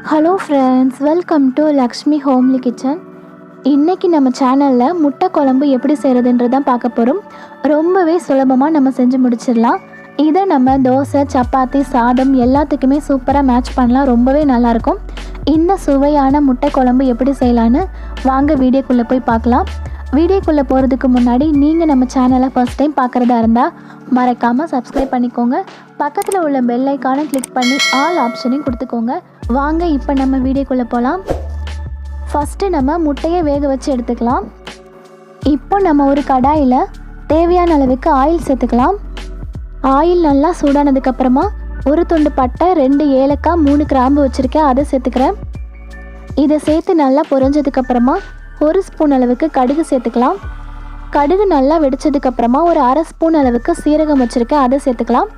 Hello friends, welcome to Lakshmi homely kitchen. இன்றைக்கி நம்ம சேனலில் முட்டை குழம்பு எப்படி செய்கிறதுன்றதான் பார்க்க போகிறோம். ரொம்பவே சுலபமாக நம்ம செஞ்சு முடிச்சிடலாம். இதை நம்ம தோசை, சப்பாத்தி, சாதம் எல்லாத்துக்குமே சூப்பராக மேட்ச் பண்ணலாம். ரொம்பவே நல்லாயிருக்கும். இந்த சுவையான முட்டை குழம்பு எப்படி செய்யலான்னு வாங்க வீடியோக்குள்ளே போய் பார்க்கலாம். வீடியோக்குள்ளே போகிறதுக்கு முன்னாடி நீங்கள் நம்ம சேனலை ஃபஸ்ட் டைம் பார்க்குறதா இருந்தால் மறக்காமல் சப்ஸ்கிரைப் பண்ணிக்கோங்க. பக்கத்தில் உள்ள பெல் ஐக்கானை கிளிக் பண்ணி ஆல் ஆப்ஷனையும் கொடுத்துக்கோங்க. வாங்க இப்போ நம்ம வீடியோக்குள்ளே போகலாம். ஃபஸ்ட்டு நம்ம முட்டையை வேக வச்சு எடுத்துக்கலாம். இப்போ நம்ம ஒரு கடாயில் தேவையான அளவுக்கு ஆயில் சேர்த்துக்கலாம். ஆயில் நல்லா சூடானதுக்கப்புறமா ஒரு துண்டு பட்டை, 2 ஏலக்காய், 3 கிராம்பு வச்சுருக்கேன், அதை சேர்த்துக்கிறேன். இதை சேர்த்து நல்லா பொரிஞ்சதுக்கப்புறமா 1 ஸ்பூன் அளவுக்கு கடுகு சேர்த்துக்கலாம். கடுகு நல்லா வெடிச்சதுக்கப்புறமா ஒரு 1/2 ஸ்பூன் அளவுக்கு சீரகம் வச்சுருக்கேன், அதை சேர்த்துக்கலாம்.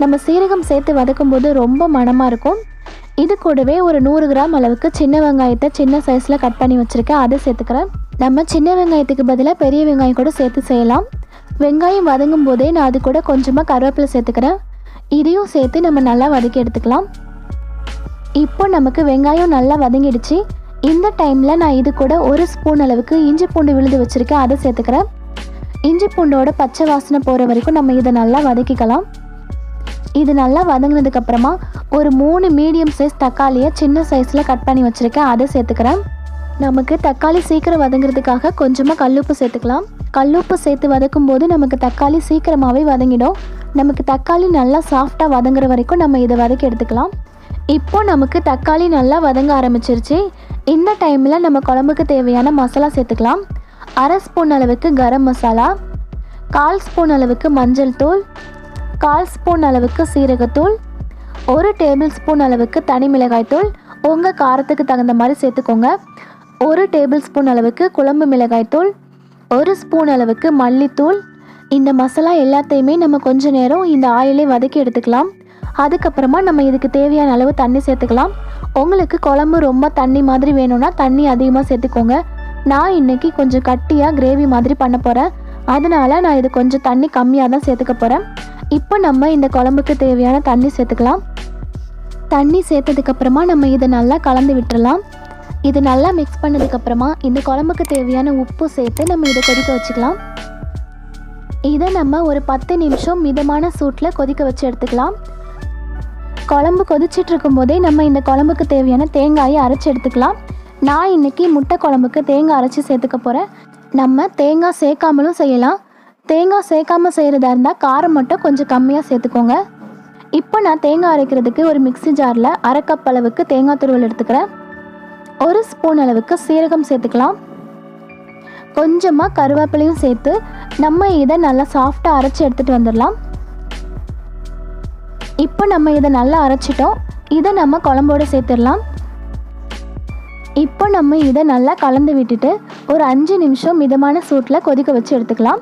நம்ம சீரகம் சேர்த்து வதக்கும்போது ரொம்ப மணமாக இருக்கும். இது கூடவே ஒரு 100 கிராம் அளவுக்கு சின்ன வெங்காயத்தை சின்ன சைஸில் கட் பண்ணி வச்சுருக்கேன், அதை சேர்த்துக்கிறேன். நம்ம சின்ன வெங்காயத்துக்கு பதிலாக பெரிய வெங்காயம் கூட சேர்த்து செய்யலாம். வெங்காயம் வதங்கும் போதே நான் அது கூட கொஞ்சமாக கருவேப்பிலை சேர்த்துக்கிறேன். இதையும் சேர்த்து நம்ம நல்லா வதக்கி எடுத்துக்கலாம். இப்போ நமக்கு வெங்காயம் நல்லா வதங்கிடுச்சு. இந்த டைமில் நான் இது கூட 1 ஸ்பூன் அளவுக்கு இஞ்சி பூண்டு விழுது வச்சுருக்கேன், அதை சேர்த்துக்கிறேன். இஞ்சி பூண்டோட பச்சை வாசனை போகிற வரைக்கும் நம்ம இதை நல்லா வதக்கிக்கலாம். இது நல்லா வதங்கினதுக்கப்புறமா ஒரு 3 மீடியம் சைஸ் தக்காளியை சின்ன சைஸில் கட் பண்ணி வச்சுருக்கேன், அதை சேர்த்துக்கிறேன். நமக்கு தக்காளி சீக்கிரம் வதங்குறதுக்காக கொஞ்சமாக கல்லுப்பு சேர்த்துக்கலாம். கல்லுப்பு சேர்த்து வதக்கும் போது நமக்கு தக்காளி சீக்கிரமாகவே வதங்கிடும். நமக்கு தக்காளி நல்லா சாஃப்டாக வதங்குற வரைக்கும் நம்ம இதை வதக்கி எடுத்துக்கலாம். இப்போ நமக்கு தக்காளி நல்லா வதங்க ஆரம்பிச்சிருச்சு. இந்த டைமில் நம்ம குழம்புக்கு தேவையான மசாலா சேர்த்துக்கலாம். 1/2 ஸ்பூன் அளவுக்கு கரம் மசாலா, 1/4 ஸ்பூன் அளவுக்கு மஞ்சள் தூள், 1/4 ஸ்பூன் அளவுக்கு சீரகத்தூள், 1 டேபிள் ஸ்பூன் அளவுக்கு தனி மிளகாய் தூள், உங்கள் காரத்துக்கு தகுந்த மாதிரி சேர்த்துக்கோங்க. 1 டேபிள் ஸ்பூன் அளவுக்கு குழம்பு மிளகாய் தூள், 1 ஸ்பூன் அளவுக்கு மல்லித்தூள். இந்த மசாலா எல்லாத்தையுமே நம்ம கொஞ்ச நேரம் இந்த ஆயிலே வதக்கி எடுத்துக்கலாம். அதுக்கப்புறமா நம்ம இதுக்கு தேவையான அளவு தண்ணி சேர்த்துக்கலாம். உங்களுக்கு குழம்பு ரொம்ப தண்ணி மாதிரி வேணும்னா தண்ணி அதிகமாக சேர்த்துக்கோங்க. நான் இன்றைக்கி கொஞ்சம் கட்டியாக கிரேவி மாதிரி பண்ண போகிறேன், அதனால் நான் இது கொஞ்சம் தண்ணி கம்மியாக தான் சேர்த்துக்க போகிறேன். இப்போ நம்ம இந்த குழம்புக்கு தேவையான தண்ணி சேர்த்துக்கலாம். தண்ணி சேர்த்ததுக்கப்புறமா நம்ம இதை நல்லா கலந்து விட்டுறலாம். இது நல்லா மிக்ஸ் பண்ணதுக்கப்புறமா இந்த குழம்புக்கு தேவையான உப்பு சேர்த்து நம்ம இதை கொதிக்க வச்சுக்கலாம். இதை நம்ம ஒரு 10 நிமிஷம் மிதமான சூட்டில் கொதிக்க வச்சு எடுத்துக்கலாம். குழம்பு கொதிச்சிட்டு இருக்கும் போதே நம்ம இந்த குழம்புக்கு தேவையான தேங்காயை அரைச்சி எடுத்துக்கலாம். நான் இன்றைக்கி முட்டை குழம்புக்கு தேங்காய் அரைச்சி சேர்த்துக்க போகிறேன். நம்ம தேங்காய் சேர்க்காமலும் செய்யலாம். தேங்காய் சேர்க்காமல் செய்கிறதா இருந்தால் காரம் மட்டும் கொஞ்சம் கம்மியாக சேர்த்துக்கோங்க. இப்போ நான் தேங்காய் அரைக்கிறதுக்கு ஒரு மிக்ஸி ஜாரில் 1/2 கப் அளவுக்கு தேங்காய் துருவல் எடுத்துக்கிறேன். 1 ஸ்பூன் அளவுக்கு சீரகம் சேர்த்துக்கலாம். கொஞ்சமாக கருவேப்பிலையும் சேர்த்து நம்ம இதை நல்லா சாஃப்டாக அரைச்சி எடுத்துகிட்டு வந்துடலாம். இப்போ நம்ம இதை நல்லா அரைச்சிட்டோம். இதை நம்ம குழம்போடு சேர்த்துடலாம். இப்போ நம்ம இதை நல்லா கலந்து விட்டுட்டு ஒரு 5 நிமிஷம் மிதமான சூட்டில் கொதிக்க வச்சு எடுத்துக்கலாம்.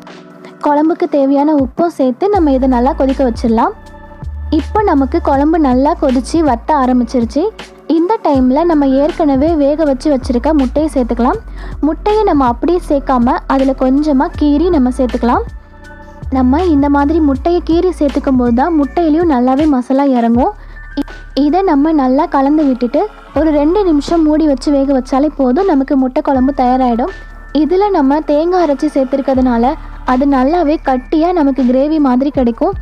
குழம்புக்கு தேவையான உப்பும் சேர்த்து நம்ம இதை நல்லா கொதிக்க வச்சிடலாம். இப்போ நமக்கு குழம்பு நல்லா கொதித்து வத்த ஆரம்பிச்சிருச்சு. இந்த டைமில் நம்ம ஏற்கனவே வேக வச்சு வச்சுருக்க முட்டையை சேர்த்துக்கலாம். முட்டையை நம்ம அப்படியே சேர்க்காம அதில் கொஞ்சமாக கீரி நம்ம சேர்த்துக்கலாம். நம்ம இந்த மாதிரி முட்டையை கீரி சேர்த்துக்கும் போது தான் முட்டையிலையும் நல்லாவே மசாலா இறங்கும். இதை நம்ம நல்லா கலந்து விட்டுட்டு ஒரு 2 நிமிஷம் மூடி வச்சு வேக வச்சாலே போதும், நமக்கு முட்டை குழம்பு தயாராகிடும். இதில் நம்ம தேங்காய் அரைச்சி சேர்த்துருக்கிறதுனால அது நல்லாவே கட்டியாக நமக்கு கிரேவி மாதிரி கிடைக்கும்.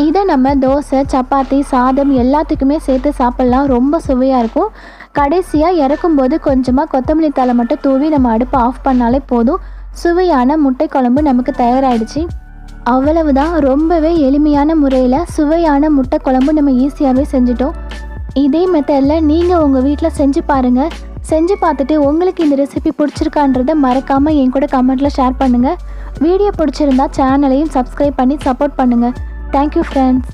இதை நம்ம தோசை, சப்பாத்தி, சாதம் எல்லாத்துக்குமே சேர்த்து சாப்பிட்லாம். ரொம்ப சுவையாக இருக்கும். கடைசியாக இறக்கும்போது கொஞ்சமாக கொத்தமல்லி தழை மட்டும் தூவி நம்ம அடுப்பை ஆஃப் பண்ணாலே போதும். சுவையான முட்டை குழம்பு நமக்கு தயாராகிடுச்சு. அவ்வளவுதான். ரொம்பவே எளிமையான முறையில் சுவையான முட்டை குழம்பு நம்ம ஈஸியாகவே செஞ்சிட்டோம். இதே மெத்தடில் நீங்கள் உங்கள் வீட்டில் செஞ்சு பாருங்கள். செஞ்சு பார்த்துட்டு உங்களுக்கு இந்த ரெசிபி பிடிச்சிருக்கான்றதை மறக்காமல் என் கூட கமெண்ட்டில் ஷேர் பண்ணுங்கள். வீடியோ பிடிச்சிருந்தா சேனலையும் சப்ஸ்கிரைப் பண்ணி சப்போர்ட் பண்ணுங்கள். Thank you friends.